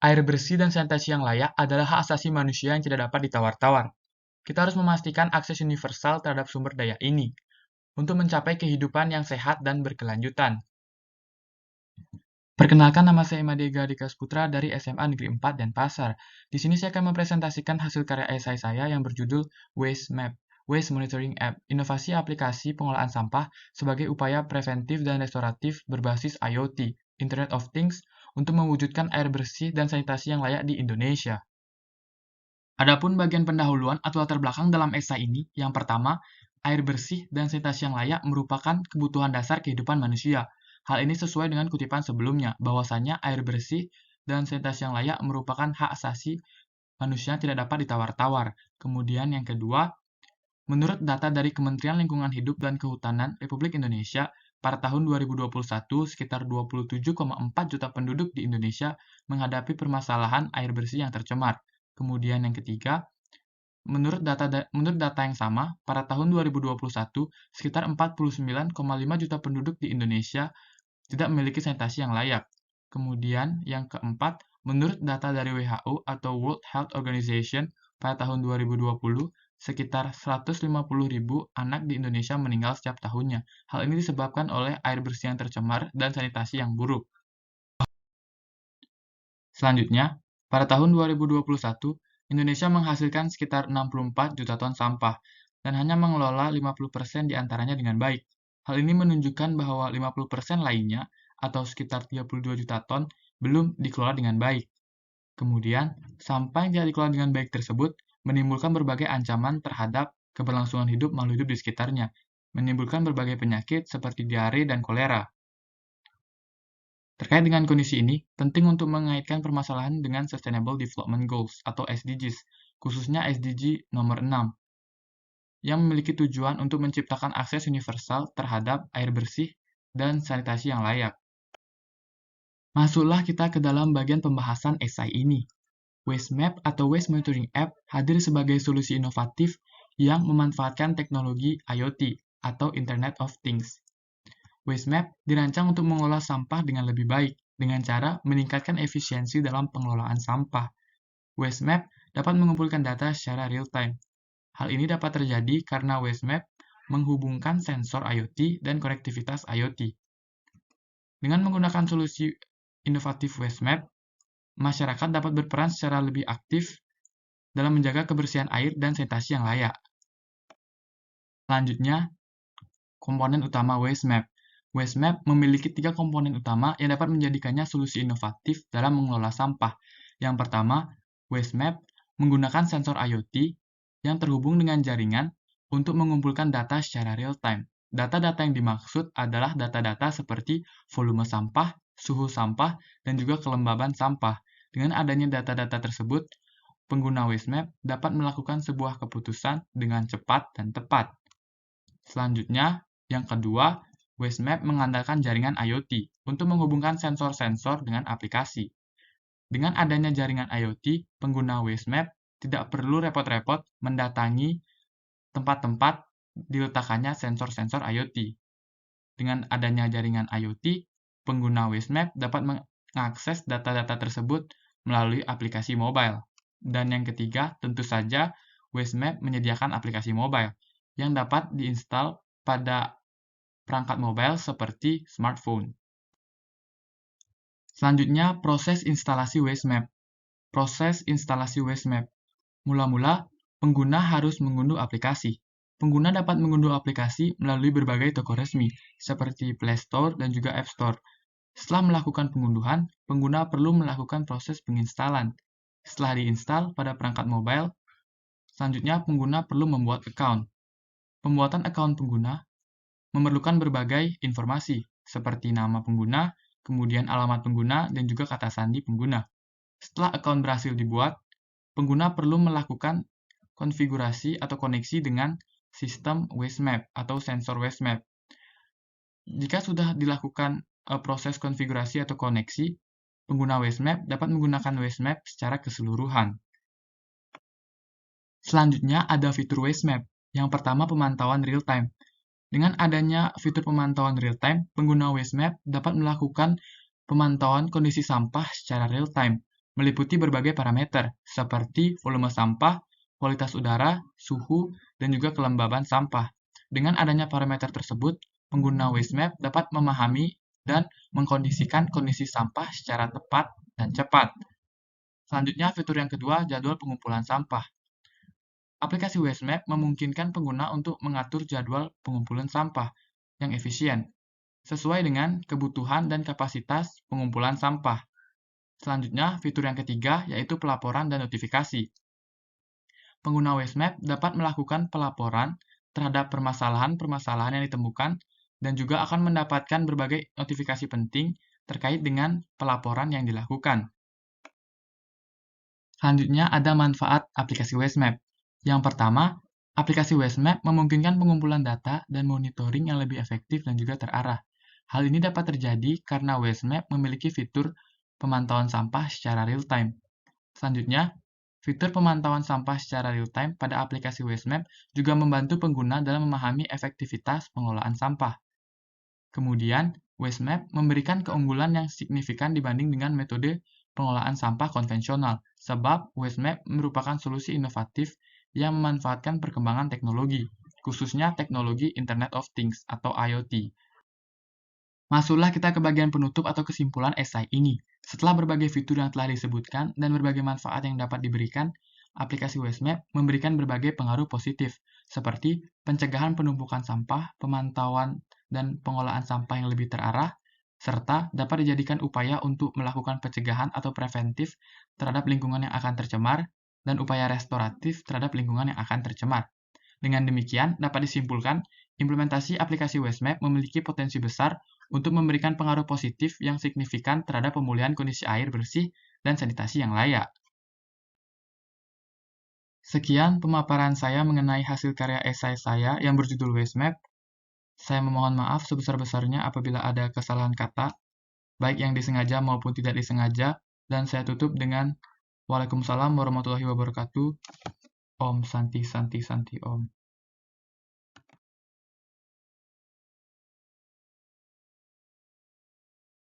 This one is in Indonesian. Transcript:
Air bersih dan sanitasi yang layak adalah hak asasi manusia yang tidak dapat ditawar-tawar. Kita harus memastikan akses universal terhadap sumber daya ini untuk mencapai kehidupan yang sehat dan berkelanjutan. Perkenalkan, nama saya Imade Gadika Putra dari SMA Negeri 4 Denpasar. Di sini saya akan mempresentasikan hasil karya esai saya yang berjudul Waste Map, Waste Monitoring App, inovasi aplikasi pengolahan sampah sebagai upaya preventif dan restoratif berbasis IoT, Internet of Things, untuk mewujudkan air bersih dan sanitasi yang layak di Indonesia. Adapun bagian pendahuluan atau latar belakang dalam esai ini, yang pertama, air bersih dan sanitasi yang layak merupakan kebutuhan dasar kehidupan manusia. Hal ini sesuai dengan kutipan sebelumnya, bahwasanya air bersih dan sanitasi yang layak merupakan hak asasi manusia yang tidak dapat ditawar-tawar. Kemudian yang kedua, menurut data dari Kementerian Lingkungan Hidup dan Kehutanan Republik Indonesia, pada tahun 2021, sekitar 27,4 juta penduduk di Indonesia menghadapi permasalahan air bersih yang tercemar. Kemudian yang ketiga, menurut data yang sama, pada tahun 2021, sekitar 49,5 juta penduduk di Indonesia tidak memiliki sanitasi yang layak. Kemudian yang keempat, menurut data dari WHO atau World Health Organization, pada tahun 2020, sekitar 150.000 anak di Indonesia meninggal setiap tahunnya. Hal ini disebabkan oleh air bersih yang tercemar dan sanitasi yang buruk. Selanjutnya, pada tahun 2021, Indonesia menghasilkan sekitar 64 juta ton sampah, dan hanya mengelola 50% diantaranya dengan baik. Hal ini menunjukkan bahwa 50% lainnya, atau sekitar 32 juta ton, belum dikelola dengan baik. Kemudian, sampah yang tidak dikelola dengan baik tersebut menimbulkan berbagai ancaman terhadap keberlangsungan hidup makhluk hidup di sekitarnya, menimbulkan berbagai penyakit seperti diare dan kolera. Terkait dengan kondisi ini, penting untuk mengaitkan permasalahan dengan Sustainable Development Goals atau SDGs, khususnya SDG nomor 6, yang memiliki tujuan untuk menciptakan akses universal terhadap air bersih dan sanitasi yang layak. Masuklah kita ke dalam bagian pembahasan esai ini. Waste Map atau Waste Monitoring App hadir sebagai solusi inovatif yang memanfaatkan teknologi IoT atau Internet of Things. Waste Map dirancang untuk mengolah sampah dengan lebih baik, dengan cara meningkatkan efisiensi dalam pengelolaan sampah. Waste Map dapat mengumpulkan data secara real-time. Hal ini dapat terjadi karena Waste Map menghubungkan sensor IoT dan konektivitas IoT. Dengan menggunakan solusi inovatif Waste Map, masyarakat dapat berperan secara lebih aktif dalam menjaga kebersihan air dan sanitasi yang layak. Selanjutnya, komponen utama Waste Map. Waste Map memiliki 3 komponen utama yang dapat menjadikannya solusi inovatif dalam mengelola sampah. Yang pertama, Waste Map menggunakan sensor IoT yang terhubung dengan jaringan untuk mengumpulkan data secara real-time. Data-data yang dimaksud adalah data-data seperti volume sampah, suhu sampah, dan juga kelembaban sampah. Dengan adanya data-data tersebut, pengguna Waste Map dapat melakukan sebuah keputusan dengan cepat dan tepat. Selanjutnya, yang kedua, Waste Map mengandalkan jaringan IoT untuk menghubungkan sensor-sensor dengan aplikasi. Dengan adanya jaringan IoT, pengguna Waste Map tidak perlu repot-repot mendatangi tempat-tempat diletakkannya sensor-sensor IoT. Dengan adanya jaringan IoT, pengguna Waste Map dapat mengakses data-data tersebut melalui aplikasi mobile. Dan yang ketiga, tentu saja Waste Map menyediakan aplikasi mobile yang dapat diinstal pada perangkat mobile seperti smartphone. Selanjutnya, proses instalasi Waste Map. Proses instalasi Waste Map. Mula-mula, pengguna harus mengunduh aplikasi. Pengguna dapat mengunduh aplikasi melalui berbagai toko resmi, seperti Play Store dan juga App Store. Setelah melakukan pengunduhan, pengguna perlu melakukan proses penginstalan. Setelah diinstal pada perangkat mobile, selanjutnya pengguna perlu membuat account. Pembuatan account pengguna memerlukan berbagai informasi, seperti nama pengguna, kemudian alamat pengguna, dan juga kata sandi pengguna. Setelah account berhasil dibuat, pengguna perlu melakukan konfigurasi atau koneksi dengan sistem Waste Map atau sensor Waste Map. Jika sudah dilakukan proses konfigurasi atau koneksi, pengguna Waste Map dapat menggunakan Waste Map secara keseluruhan. Selanjutnya ada fitur Waste Map. Yang pertama, pemantauan real-time. Dengan adanya fitur pemantauan real-time, pengguna Waste Map dapat melakukan pemantauan kondisi sampah secara real-time meliputi berbagai parameter, seperti volume sampah, kualitas udara, suhu, dan juga kelembaban sampah. Dengan adanya parameter tersebut, pengguna Waste Map dapat memahami dan mengkondisikan kondisi sampah secara tepat dan cepat. Selanjutnya, fitur yang kedua, jadwal pengumpulan sampah. Aplikasi Waste Map memungkinkan pengguna untuk mengatur jadwal pengumpulan sampah yang efisien, sesuai dengan kebutuhan dan kapasitas pengumpulan sampah. Selanjutnya, fitur yang ketiga yaitu pelaporan dan notifikasi. Pengguna Waste Map dapat melakukan pelaporan terhadap permasalahan-permasalahan yang ditemukan dan juga akan mendapatkan berbagai notifikasi penting terkait dengan pelaporan yang dilakukan. Selanjutnya, ada manfaat aplikasi Waste Map. Yang pertama, aplikasi Waste Map memungkinkan pengumpulan data dan monitoring yang lebih efektif dan juga terarah. Hal ini dapat terjadi karena Waste Map memiliki fitur pemantauan sampah secara real-time. Selanjutnya, fitur pemantauan sampah secara real-time pada aplikasi Waste Map juga membantu pengguna dalam memahami efektivitas pengelolaan sampah. Kemudian, Waste Map memberikan keunggulan yang signifikan dibanding dengan metode pengelolaan sampah konvensional, sebab Waste Map merupakan solusi inovatif yang memanfaatkan perkembangan teknologi, khususnya teknologi Internet of Things atau IoT. Masuklah kita ke bagian penutup atau kesimpulan esai ini. Setelah berbagai fitur yang telah disebutkan dan berbagai manfaat yang dapat diberikan, aplikasi Waste Map memberikan berbagai pengaruh positif, seperti pencegahan penumpukan sampah, pemantauan dan pengolahan sampah yang lebih terarah, serta dapat dijadikan upaya untuk melakukan pencegahan atau preventif terhadap lingkungan yang akan tercemar, dan upaya restoratif terhadap lingkungan yang akan tercemar. Dengan demikian, dapat disimpulkan, implementasi aplikasi Waste Map memiliki potensi besar untuk memberikan pengaruh positif yang signifikan terhadap pemulihan kondisi air bersih dan sanitasi yang layak. Sekian pemaparan saya mengenai hasil karya esai saya yang berjudul Waste Map. Saya memohon maaf sebesar-besarnya apabila ada kesalahan kata, baik yang disengaja maupun tidak disengaja, dan saya tutup dengan Waalaikumsalam warahmatullahi wabarakatuh. Om Santi Santi Santi Om.